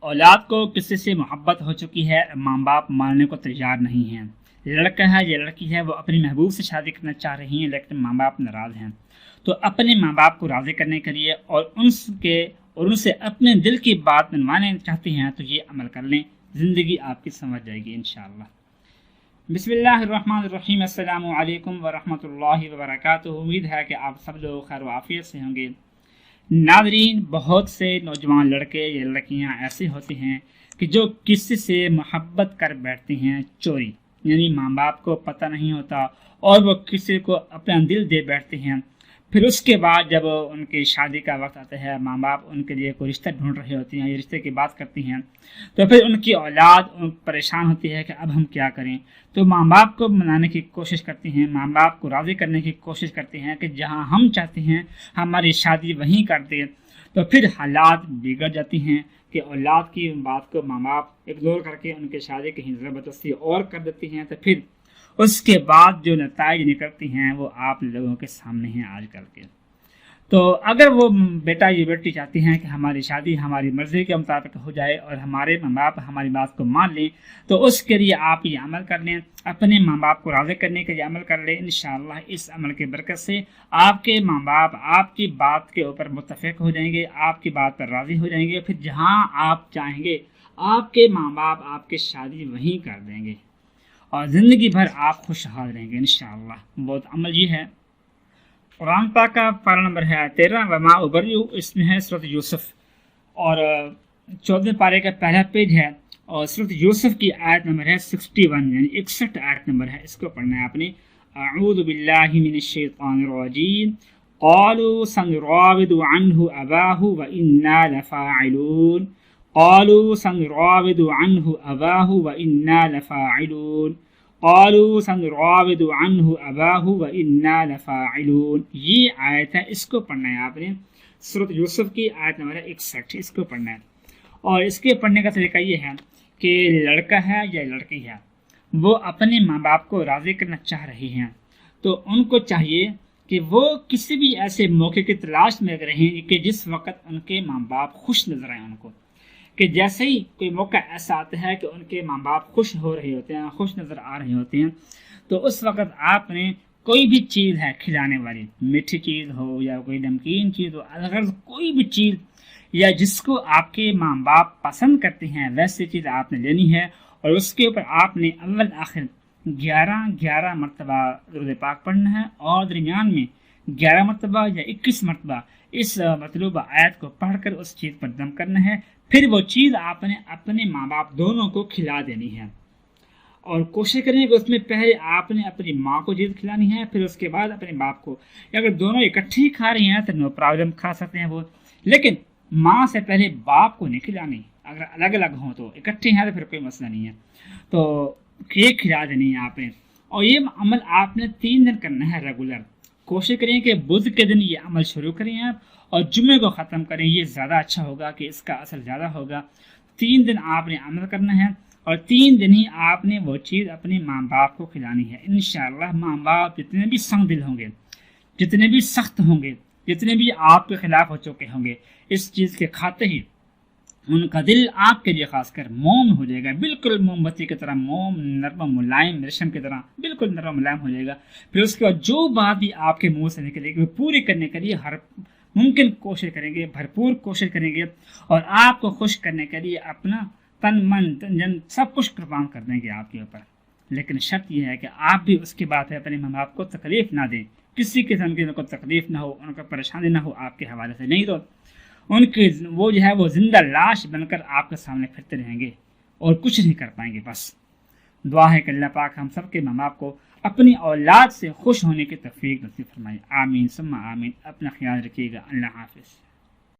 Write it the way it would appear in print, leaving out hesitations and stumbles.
اولاد کو کسی سے محبت ہو چکی ہے، ماں باپ ماننے کو تیار نہیں ہیں۔ لڑکا ہے یا لڑکی ہے، وہ اپنی محبوب سے شادی کرنا چاہ رہی ہیں لیکن ماں باپ ناراض ہیں، تو اپنے ماں باپ کو راضی کرنے کے لیے اور ان سے اپنے دل کی بات منوانے چاہتی ہیں تو یہ عمل کر لیں، زندگی آپ کی سمجھ جائے گی انشاءاللہ۔ بسم اللہ الرحمن الرحیم۔ السلام علیکم ورحمۃ اللہ وبرکاتہ۔ امید ہے کہ آپ سب لوگ خیر و عافیت سے ہوں گے۔ ناظرین، بہت سے نوجوان لڑکے یا لڑکیاں ایسے ہوتے ہیں کہ جو کسی سے محبت کر بیٹھتے ہیں چوری، یعنی ماں باپ کو پتہ نہیں ہوتا اور وہ کسی کو اپنا دل دے بیٹھتے ہیں۔ پھر اس کے بعد جب ان کی شادی کا وقت آتا ہے، ماں باپ ان کے لیے کوئی رشتہ ڈھونڈ رہے ہوتے ہیں، یہ رشتے کی بات کرتی ہیں، تو پھر ان کی اولاد پریشان ہوتی ہے کہ اب ہم کیا کریں۔ تو ماں باپ کو منانے کی کوشش کرتی ہیں، ماں باپ کو راضی کرنے کی کوشش کرتے ہیں کہ جہاں ہم چاہتے ہیں ہماری شادی وہیں کر دیں، تو پھر حالات بگڑ جاتی ہیں کہ اولاد کی بات کو ماں باپ اگنور کر کے ان کے شادی کی زبردستی اور کر دیتی ہیں۔ تو پھر اس کے بعد جو نتائج نکلتی ہیں وہ آپ لوگوں کے سامنے ہیں آج کل کے۔ تو اگر وہ بیٹا یا بیٹی چاہتی ہیں کہ ہماری شادی ہماری مرضی کے مطابق ہو جائے اور ہمارے ماں باپ ہماری بات کو مان لیں، تو اس کے لیے آپ یہ عمل کر لیں، اپنے ماں باپ کو راضی کرنے کے لیے عمل کر لیں۔ انشاءاللہ اس عمل کی برکت سے آپ کے ماں باپ آپ کی بات کے اوپر متفق ہو جائیں گے، آپ کی بات پر راضی ہو جائیں گے، پھر جہاں آپ چاہیں گے آپ کے ماں باپ آپ کی شادی وہیں کر دیں گے اور زندگی بھر آپ خوشحال رہیں گے انشاءاللہ۔ بہت عمل یہ ہے۔ قرآن پاک کا پارہ نمبر ہے 13، وما ابرئ، اس میں ہے سورۃ یوسف، اور 14 پارے کا پہلا پیج ہے، اور سورۃ یوسف کی آیت نمبر ہے 61، یعنی 61 آیت نمبر ہے، اس کو پڑھنا ہے آپ نے۔ اعوذ باللہ من الشیطان الرجیم، قالوا سنراود عنہ اباہ وإنا لفاعلون، قالوا سنراود عنہ اباہ وإنا لفاعلون، قالوا سنراود عنہ اباہ وإنا لفاعلون۔ یہ آیت ہے، اس کو پڑھنا ہے آپ نے، سورۃ یوسف کی آیت نمبر 61، اس کو پڑھنا ہے۔ اور اس کے پڑھنے کا طریقہ یہ ہے کہ لڑکا ہے یا لڑکی ہے، وہ اپنے ماں باپ کو راضی کرنا چاہ رہی ہیں، تو ان کو چاہیے کہ وہ کسی بھی ایسے موقع کی تلاش میں رہیں کہ جس وقت ان کے ماں باپ خوش نظر آئیں ان کو، کہ جیسے ہی کوئی موقع ایسا آتا ہے کہ ان کے ماں باپ خوش ہو رہے ہوتے ہیں، خوش نظر آ رہے ہوتے ہیں، تو اس وقت آپ نے کوئی بھی چیز ہے کھلانے والی، میٹھی چیز ہو یا کوئی نمکین چیز ہو، الغرض کوئی بھی چیز یا جس کو آپ کے ماں باپ پسند کرتے ہیں ویسی چیز آپ نے لینی ہے، اور اس کے اوپر آپ نے اول آخر 11 مرتبہ درود پاک پڑھنا ہے، اور درمیان میں 11 مرتبہ یا 21 مرتبہ اس مطلوبہ آیت کو پڑھ کر اس چیز پر دم کرنا ہے۔ پھر وہ چیز آپ نے اپنے ماں باپ دونوں کو کھلا دینی ہے، اور کوشش کریں کہ اس میں پہلے آپ نے اپنی ماں کو چیز کھلانی ہے، پھر اس کے بعد اپنے باپ کو۔ اگر دونوں اکٹھے ہی کھا رہی ہیں تو نو پرابلم، کھا سکتے ہیں وہ، لیکن ماں سے پہلے باپ کو نہیں کھلانی۔ اگر الگ الگ ہوں تو، اکٹھے ہیں تو پھر کوئی مسئلہ نہیں ہے، تو یہ کھلا دینی ہے آپ نے۔ اور یہ عمل آپ نے 3 دن کرنا ہے ریگولر۔ کوشش کریں کہ بدھ کے دن یہ عمل شروع کریں آپ، اور جمعے کو ختم کریں، یہ زیادہ اچھا ہوگا کہ اس کا اثر زیادہ ہوگا۔ 3 دن آپ نے عمل کرنا ہے، اور 3 دن ہی آپ نے وہ چیز اپنے ماں باپ کو کھلانی ہے۔ انشاءاللہ ماں باپ جتنے بھی سنگ دل ہوں گے، جتنے بھی سخت ہوں گے، جتنے بھی آپ کے خلاف ہو چکے ہوں گے، اس چیز کے کھاتے ہی ان کا دل آپ کے لیے خاص کر موم ہو جائے گا، بالکل موم بتی کی طرح، موم نرم و ملائم ریشم کی طرح بالکل نرم و ملائم ہو جائے گا۔ پھر اس کے بعد جو بات بھی آپ کے منہ سے نکلے گی وہ پوری کرنے کے لیے ہر ممکن کوشش کریں گے، بھرپور کوشش کریں گے، اور آپ کو خوش کرنے کے لیے اپنا تن من تن جن سب کچھ قربان کر دیں گے آپ کے اوپر۔ لیکن شرط یہ ہے کہ آپ بھی اس کی بات ہے اپنے ماں باپ کو تکلیف نہ دیں، کسی قسم کی ان کو تکلیف نہ ہو، ان کو پریشانی نہ ہو آپ کے حوالے سے، نہیں تو ان کی وہ جو ہے وہ زندہ لاش بن کر آپ کے سامنے پھرتے رہیں گے اور کچھ نہیں کر پائیں گے۔ بس دعا ہے کہ اللہ پاک ہم سب کے ماں باپ کو اپنی اولاد سے خوش ہونے کی توفیق نصیب فرمائے، آمین ثم آمین۔ اپنا خیال رکھیے گا، اللہ حافظ۔